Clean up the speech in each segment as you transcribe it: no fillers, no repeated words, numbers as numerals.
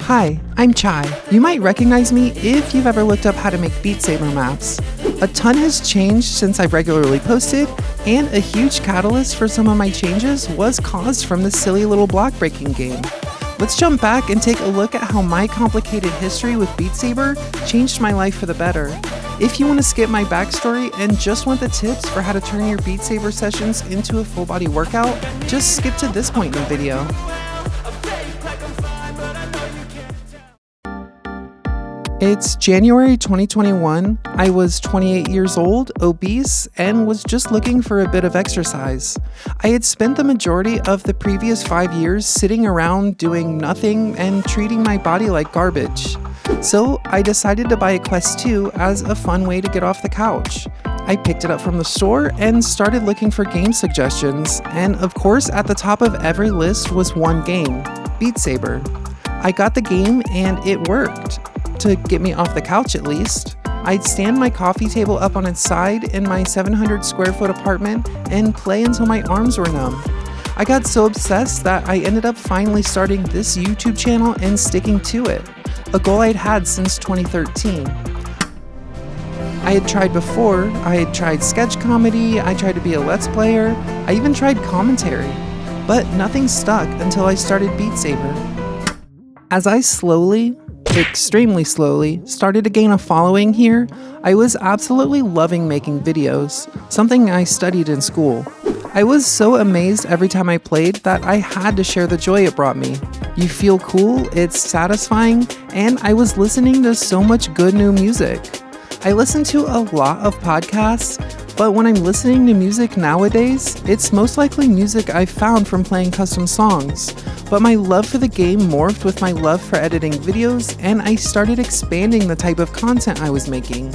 Hi, I'm Chai. You might recognize me if you've ever looked up how to make Beat Saber maps. A ton has changed since I've regularly posted, and a huge catalyst for some of my changes was caused from this silly little block breaking game. Let's jump back and take a look at how my complicated history with Beat Saber changed my life for the better. If you want to skip my backstory and just want the tips for how to turn your Beat Saber sessions into a full body workout, just skip to this point in the video. It's January 2021. I was 28 years old, obese, and was just looking for a bit of exercise. I had spent the majority of the previous 5 years sitting around doing nothing and treating my body like garbage. So I decided to buy a Quest 2 as a fun way to get off the couch. I picked it up from the store and started looking for game suggestions, and of course at the top of every list was one game, Beat Saber. I got the game and it worked. To get me off the couch at least. I'd stand my coffee table up on its side in my 700 square foot apartment and play until my arms were numb. I got so obsessed that I ended up finally starting this YouTube channel and sticking to it, a goal I'd had since 2013. I had tried before. I had tried sketch comedy, I tried to be a Let's Player, I even tried commentary, but nothing stuck until I started Beat Saber. As I extremely slowly, started to gain a following here, I was absolutely loving making videos, something I studied in school. I was so amazed every time I played that I had to share the joy it brought me. You feel cool, it's satisfying, and I was listening to so much good new music. I listen to a lot of podcasts, but when I'm listening to music nowadays, it's most likely music I found from playing custom songs. But my love for the game morphed with my love for editing videos, and I started expanding the type of content I was making.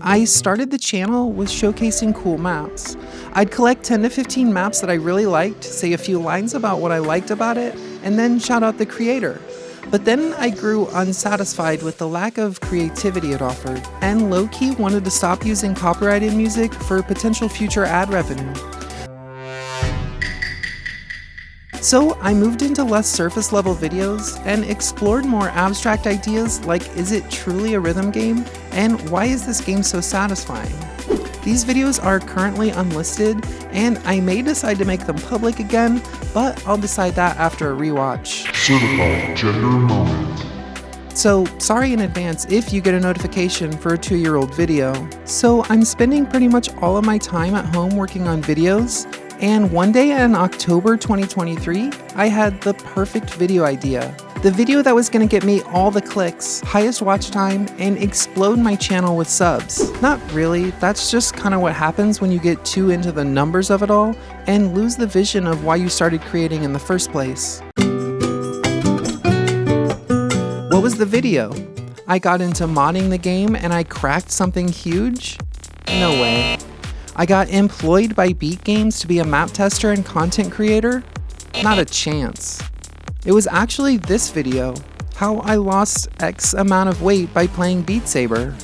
I started the channel with showcasing cool maps. I'd collect 10 to 15 maps that I really liked, say a few lines about what I liked about it, and then shout out the creator. But then I grew unsatisfied with the lack of creativity it offered, and low-key wanted to stop using copyrighted music for potential future ad revenue. So I moved into less surface level videos and explored more abstract ideas like, is it truly a rhythm game? And why is this game so satisfying? These videos are currently unlisted, and I may decide to make them public again, but I'll decide that after a rewatch. Certified Gender Moment. So sorry in advance if you get a notification for a 2-year-old video. So I'm spending pretty much all of my time at home working on videos, and one day in October 2023, I had the perfect video idea. The video that was going to get me all the clicks, highest watch time, and explode my channel with subs. Not really, that's just kind of what happens when you get too into the numbers of it all and lose the vision of why you started creating in the first place. What was the video? I got into modding the game and I cracked something huge? No way. I got employed by Beat Games to be a map tester and content creator? Not a chance. It was actually this video, how I lost X amount of weight by playing Beat Saber.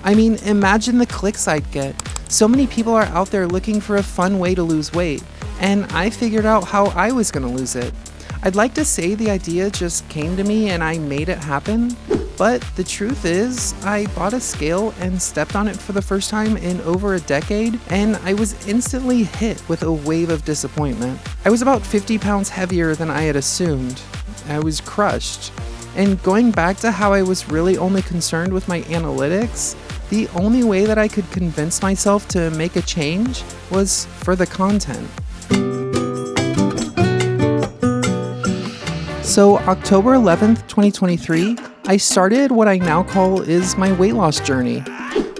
I mean, imagine the clicks I'd get. So many people are out there looking for a fun way to lose weight, and I figured out how I was gonna lose it. I'd like to say the idea just came to me and I made it happen, but the truth is, I bought a scale and stepped on it for the first time in over a decade, and I was instantly hit with a wave of disappointment. I was about 50 pounds heavier than I had assumed. I was crushed. And going back to how I was really only concerned with my analytics, the only way that I could convince myself to make a change was for the content. So October 11th, 2023, I started what I now call is my weight loss journey.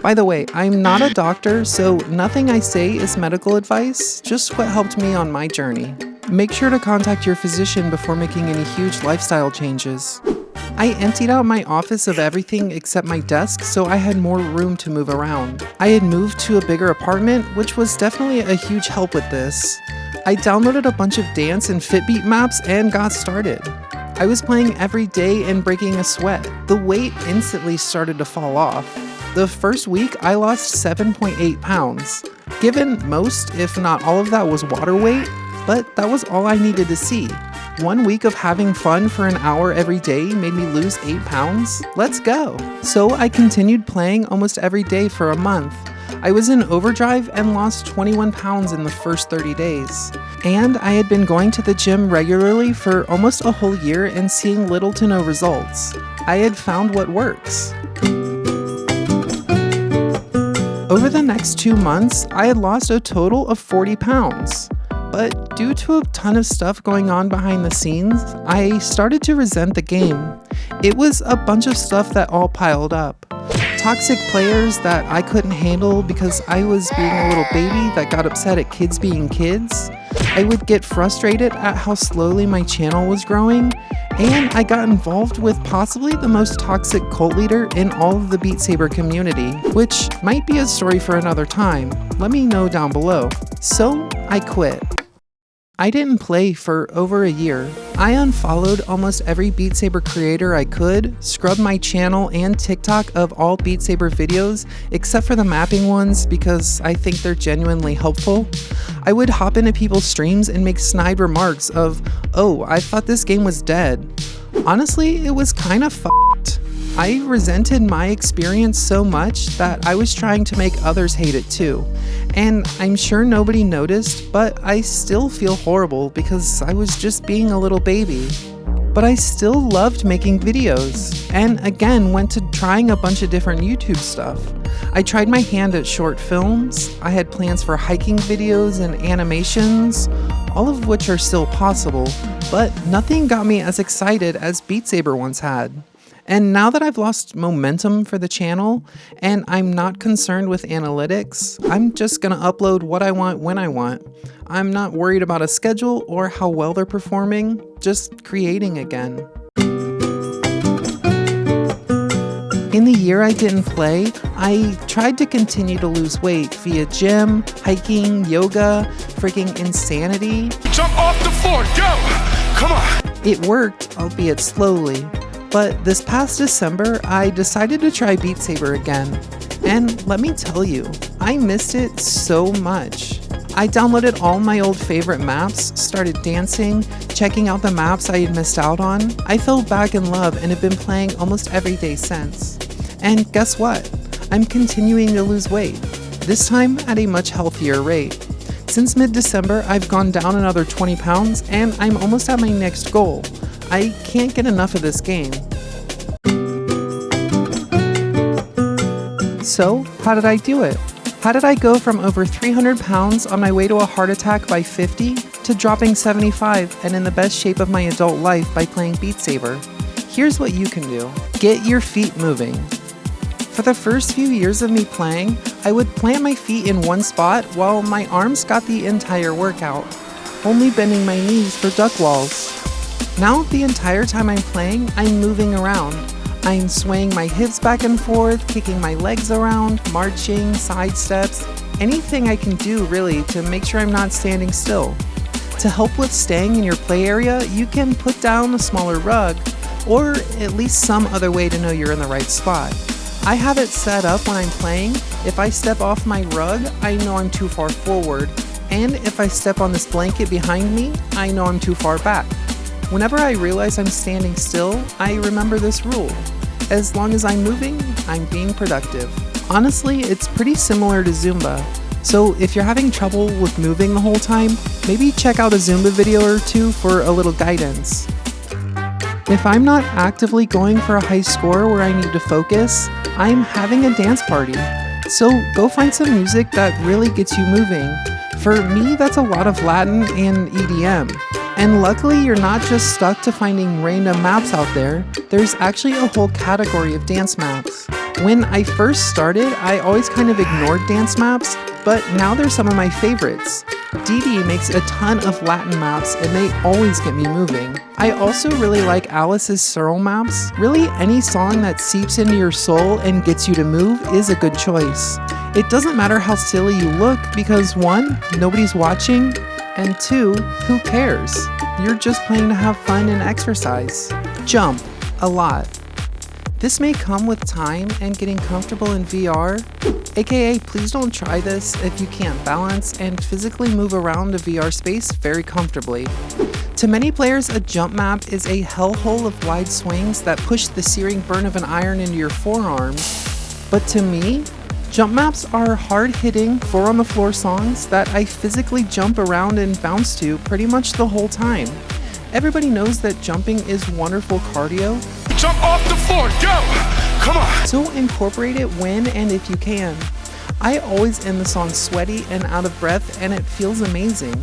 By the way, I'm not a doctor, so nothing I say is medical advice, just what helped me on my journey. Make sure to contact your physician before making any huge lifestyle changes. I emptied out my office of everything except my desk so I had more room to move around. I had moved to a bigger apartment, which was definitely a huge help with this. I downloaded a bunch of dance and Fitbeat maps and got started. I was playing every day and breaking a sweat. The weight instantly started to fall off. The first week, I lost 7.8 pounds. Given most, if not all of that was water weight, but that was all I needed to see. 1 week of having fun for an hour every day made me lose 8 pounds? Let's go! So I continued playing almost every day for a month. I was in overdrive and lost 21 pounds in the first 30 days. And I had been going to the gym regularly for almost a whole year and seeing little to no results. I had found what works. Over the next 2 months, I had lost a total of 40 pounds. But due to a ton of stuff going on behind the scenes, I started to resent the game. It was a bunch of stuff that all piled up. Toxic players that I couldn't handle because I was being a little baby that got upset at kids being kids. I would get frustrated at how slowly my channel was growing, and I got involved with possibly the most toxic cult leader in all of the Beat Saber community, which might be a story for another time. Let me know down below. So I quit. I didn't play for over a year. I unfollowed almost every Beat Saber creator I could, scrubbed my channel and TikTok of all Beat Saber videos, except for the mapping ones because I think they're genuinely helpful. I would hop into people's streams and make snide remarks of, "Oh, I thought this game was dead." Honestly, it was kind of f***ed. I resented my experience so much that I was trying to make others hate it too. And I'm sure nobody noticed, but I still feel horrible because I was just being a little baby. But I still loved making videos, and again went to trying a bunch of different YouTube stuff. I tried my hand at short films, I had plans for hiking videos and animations, all of which are still possible, but nothing got me as excited as Beat Saber once had. And now that I've lost momentum for the channel, and I'm not concerned with analytics, I'm just gonna upload what I want when I want. I'm not worried about a schedule or how well they're performing, just creating again. In the year I didn't play, I tried to continue to lose weight via gym, hiking, yoga, freaking insanity. Jump off the floor, go! Come on! It worked, albeit slowly. But this past December, I decided to try Beat Saber again. And let me tell you, I missed it so much. I downloaded all my old favorite maps, started dancing, checking out the maps I had missed out on. I fell back in love and have been playing almost every day since. And guess what? I'm continuing to lose weight, this time at a much healthier rate. Since mid-December, I've gone down another 20 pounds and I'm almost at my next goal. I can't get enough of this game. So, how did I do it? How did I go from over 300 pounds on my way to a heart attack by 50 to dropping 75 and in the best shape of my adult life by playing Beat Saber? Here's what you can do. Get your feet moving. For the first few years of me playing, I would plant my feet in one spot while my arms got the entire workout, only bending my knees for duck walls. Now, the entire time I'm playing, I'm moving around. I'm swaying my hips back and forth, kicking my legs around, marching, side steps, anything I can do really to make sure I'm not standing still. To help with staying in your play area, you can put down a smaller rug, or at least some other way to know you're in the right spot. I have it set up when I'm playing. If I step off my rug, I know I'm too far forward, and if I step on this blanket behind me, I know I'm too far back. Whenever I realize I'm standing still, I remember this rule. As long as I'm moving, I'm being productive. Honestly, it's pretty similar to Zumba. So if you're having trouble with moving the whole time, maybe check out a Zumba video or two for a little guidance. If I'm not actively going for a high score where I need to focus, I'm having a dance party. So go find some music that really gets you moving. For me, that's a lot of Latin and EDM. And luckily, you're not just stuck to finding random maps out there. There's actually a whole category of dance maps. When I first started, I always kind of ignored dance maps, but now they're some of my favorites. Dee makes a ton of Latin maps and they always get me moving. I also really like Alice's Searle maps. Really, any song that seeps into your soul and gets you to move is a good choice. It doesn't matter how silly you look because 1, nobody's watching, and 2, who cares? You're just playing to have fun and exercise. Jump, a lot. This may come with time and getting comfortable in VR, AKA, please don't try this if you can't balance and physically move around a VR space very comfortably. To many players, a jump map is a hellhole of wide swings that push the searing burn of an iron into your forearms. But to me, jump maps are hard-hitting, four-on-the-floor songs that I physically jump around and bounce to pretty much the whole time. Everybody knows that jumping is wonderful cardio. Jump off the floor, go! Come on! So incorporate it when and if you can. I always end the song sweaty and out of breath, and it feels amazing.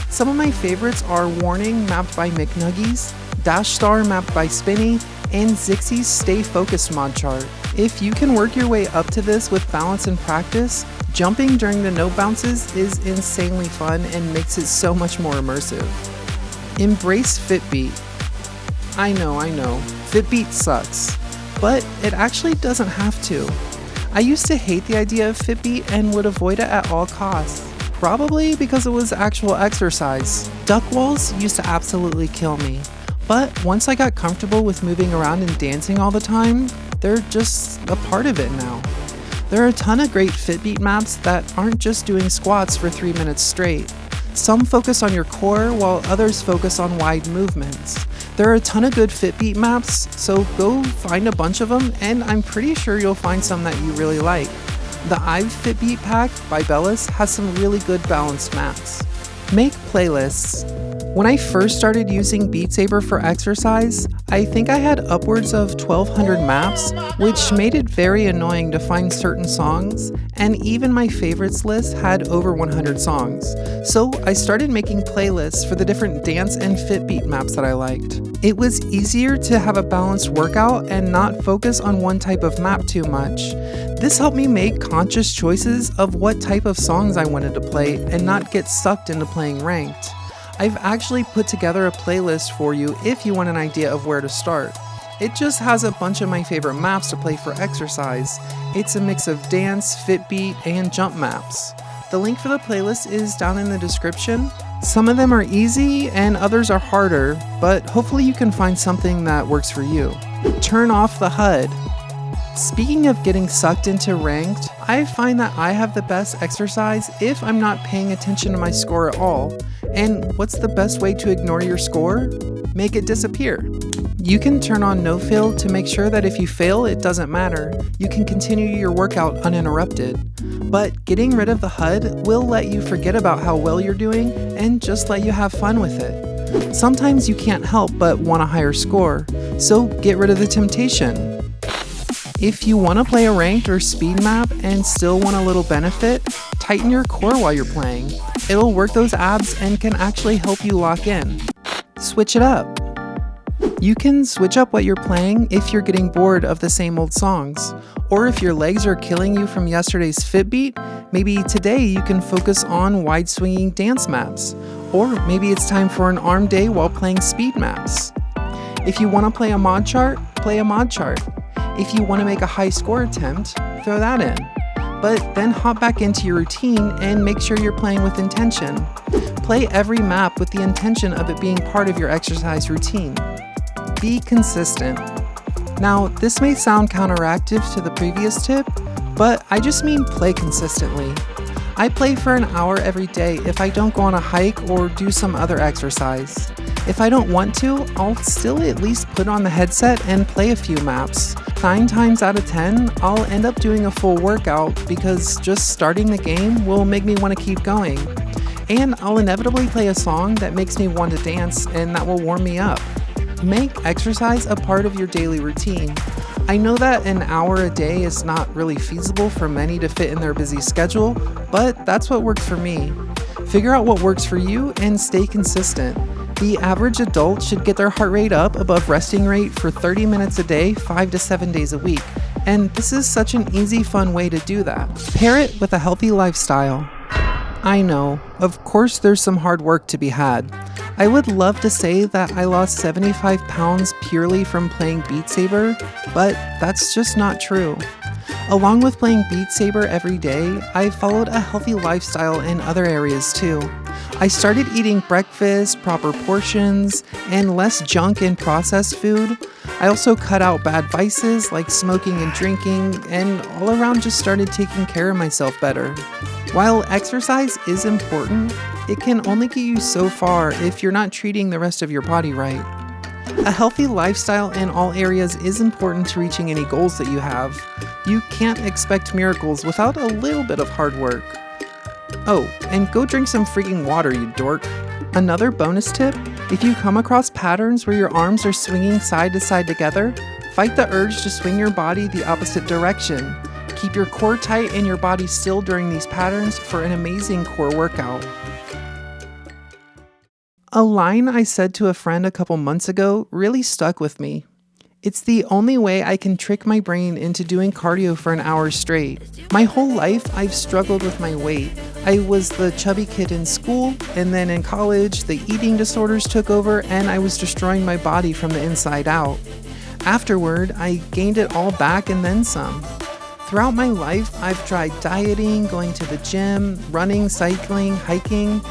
Some of my favorites are Warning mapped by McNuggies, Dash Star mapped by Spinny, and Zixie's Stay Focused mod chart. If you can work your way up to this with balance and practice, jumping during the note bounces is insanely fun and makes it so much more immersive. Embrace Fitbeat. I know, Fitbeat sucks, but it actually doesn't have to. I used to hate the idea of Fitbeat and would avoid it at all costs, probably because it was actual exercise. Duck walls used to absolutely kill me, but once I got comfortable with moving around and dancing all the time, they're just a part of it now. There are a ton of great Fitbeat maps that aren't just doing squats for 3 minutes straight. Some focus on your core while others focus on wide movements. There are a ton of good Fitbeat maps, so go find a bunch of them, and I'm pretty sure you'll find some that you really like. The I've Fitbeat pack by Bellis has some really good balanced maps. Make playlists. When I first started using Beat Saber for exercise, I think I had upwards of 1,200 maps, which made it very annoying to find certain songs, and even my favorites list had over 100 songs. So I started making playlists for the different dance and Fitbeat maps that I liked. It was easier to have a balanced workout and not focus on one type of map too much. This helped me make conscious choices of what type of songs I wanted to play and not get sucked into playing ranked. I've actually put together a playlist for you if you want an idea of where to start. It just has a bunch of my favorite maps to play for exercise. It's a mix of dance, Fitbeat, and jump maps. The link for the playlist is down in the description. Some of them are easy and others are harder, but hopefully you can find something that works for you. Turn off the HUD. Speaking of getting sucked into ranked, I find that I have the best exercise if I'm not paying attention to my score at all. And what's the best way to ignore your score? Make it disappear. You can turn on no fail to make sure that if you fail, it doesn't matter. You can continue your workout uninterrupted. But getting rid of the HUD will let you forget about how well you're doing and just let you have fun with it. Sometimes you can't help but want a higher score, so get rid of the temptation. If you want to play a ranked or speed map and still want a little benefit, tighten your core while you're playing. It'll work those abs and can actually help you lock in. Switch it up. You can switch up what you're playing if you're getting bored of the same old songs. Or if your legs are killing you from yesterday's Fitbeat, maybe today you can focus on wide swinging dance maps. Or maybe it's time for an arm day while playing speed maps. If you want to play a mod chart, play a mod chart. If you want to make a high score attempt, throw that in. But then hop back into your routine and make sure you're playing with intention. Play every map with the intention of it being part of your exercise routine. Be consistent. Now, this may sound counteractive to the previous tip, but I just mean play consistently. I play for an hour every day if I don't go on a hike or do some other exercise. If I don't want to, I'll still at least put on the headset and play a few maps. 9 times out of 10, I'll end up doing a full workout because just starting the game will make me want to keep going. And I'll inevitably play a song that makes me want to dance and that will warm me up. Make exercise a part of your daily routine. I know that an hour a day is not really feasible for many to fit in their busy schedule, but that's what works for me. Figure out what works for you and stay consistent. The average adult should get their heart rate up above resting rate for 30 minutes a day, 5 to 7 days a week. And this is such an easy, fun way to do that. Pair it with a healthy lifestyle. I know, of course there's some hard work to be had. I would love to say that I lost 75 pounds purely from playing Beat Saber, but that's just not true. Along with playing Beat Saber every day, I followed a healthy lifestyle in other areas too. I started eating breakfast, proper portions, and less junk and processed food. I also cut out bad vices like smoking and drinking, and all around just started taking care of myself better. While exercise is important, it can only get you so far if you're not treating the rest of your body right. A healthy lifestyle in all areas is important to reaching any goals that you have. You can't expect miracles without a little bit of hard work. Oh, and go drink some freaking water, you dork. Another bonus tip, if you come across patterns where your arms are swinging side to side together, fight the urge to swing your body the opposite direction. Keep your core tight and your body still during these patterns for an amazing core workout. A line I said to a friend a couple months ago really stuck with me. It's the only way I can trick my brain into doing cardio for an hour straight. My whole life, I've struggled with my weight. I was the chubby kid in school, and then in college, the eating disorders took over, and I was destroying my body from the inside out. Afterward, I gained it all back and then some. Throughout my life, I've tried dieting, going to the gym, running, cycling, hiking,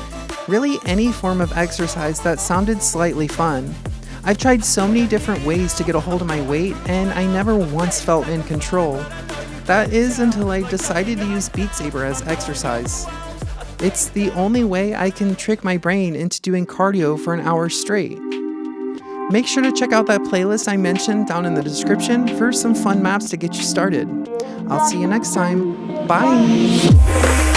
really any form of exercise that sounded slightly fun. I've tried so many different ways to get a hold of my weight, and I never once felt in control. That is until I decided to use Beat Saber as exercise. It's the only way I can trick my brain into doing cardio for an hour straight. Make sure to check out that playlist I mentioned down in the description for some fun maps to get you started. I'll see you next time. Bye!